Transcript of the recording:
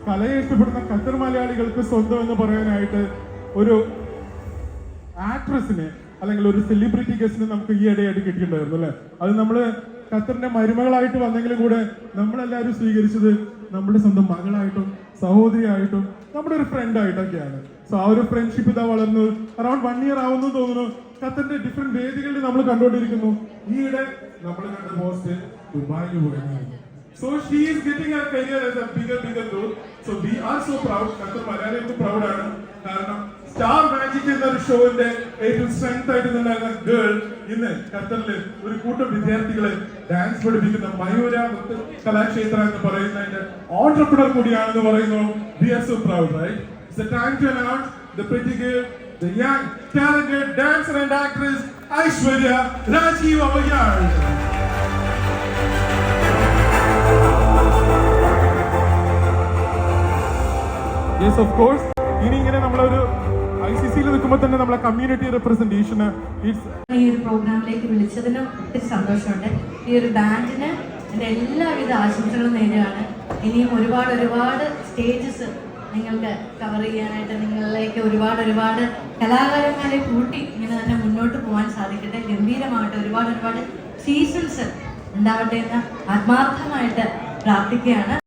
കലയെ ഇഷ്ടപ്പെടുന്ന ഖത്തർ മലയാളികൾക്ക് സ്വന്തം എന്ന് പറയാനായിട്ട് ഒരു ആക്ട്രസിനെ അല്ലെങ്കിൽ ഒരു സെലിബ്രിറ്റി ഗസ്റ്റിനെ നമുക്ക് ഈ ഇടയായിട്ട് കിട്ടിയിട്ടുണ്ടായിരുന്നു അല്ലെ. അത് നമ്മള് ഖത്തറിന്റെ മരുമകളായിട്ട് വന്നെങ്കിലും കൂടെ നമ്മളെല്ലാവരും സ്വീകരിച്ചത് നമ്മുടെ സ്വന്തം മകളായിട്ടും സഹോദരിയായിട്ടും നമ്മുടെ ഒരു ഫ്രണ്ട് ആയിട്ടൊക്കെയാണ്. സോ ആ ഒരു ഫ്രണ്ട്ഷിപ്പ് ഇതാ വളർന്നു അറൌണ്ട് 1 year ആവുന്നു തോന്നുന്നു. ഖത്തറിന്റെ ഡിഫറെന്റ് വേദികളിൽ നമ്മൾ കണ്ടുകൊണ്ടിരിക്കുന്നു. ഈയിടെ നമ്മൾ കണ്ട പോസ്റ്റ് ദുബായിൽ പോയിരുന്നു. So she is getting her career as a bigger growth. So we are so proud. Qatar മലയാളികൾക്ക് പ്രൗഡ് ആണ്. കാരണം സ്റ്റാർ മാജിക് എന്ന ഒരു ഷോന്റെ ഏറ്റവും സ്ട്രെങ്ത് ആയിട്ട് നിന്ന ഗേൾ ഇന്ന് ഖത്തറില് ഒരു കൂട്ടം വിദ്യാർത്ഥികളെ ഡാൻസ് പഠിപ്പിക്കുന്ന മയൂര കലാക്ഷേത്ര എന്ന് പറയുന്നതിന്റെ ഓൺട്രപ്രണർ കൂടിയാണെന്ന് പറയുന്നു. We are so proud, right? It's the time to announce the pretty girl, the young talented dancer and actress Aishwarya Rajiv Avyar. Yes, of course. ഇനി ഇങ്ങനെ നമ്മളൊരു ICC-യിൽ നിൽക്കുമ്പോൾ തന്നെ നമ്മളെ കമ്മ്യൂണിറ്റി റെപ്രസെന്റേഷന് ഈ ഒരു പ്രോഗ്രാമിലേക്ക് വിളിച്ചതിന് ഒത്തിരി സന്തോഷമുണ്ട്. ഈ ഒരു ബാൻഡിന് എൻ്റെ എല്ലാവിധ ആശംസകളും നേരുകയാണ്. ഇനിയും ഒരുപാട് സ്റ്റേജസ് നിങ്ങൾക്ക് കവർ ചെയ്യാനായിട്ട് നിങ്ങളിലേക്ക് ഒരുപാട് കലാകാരന്മാരെ കൂട്ടി ഇങ്ങനെ തന്നെ മുന്നോട്ട് പോകാൻ സാധിക്കട്ടെ. ഗംഭീരമാകട്ടെ. ഒരുപാട് സീസൺസ് ഉണ്ടാവട്ടെ എന്ന് ആത്മാർത്ഥമായിട്ട് പ്രാർത്ഥിക്കുകയാണ്.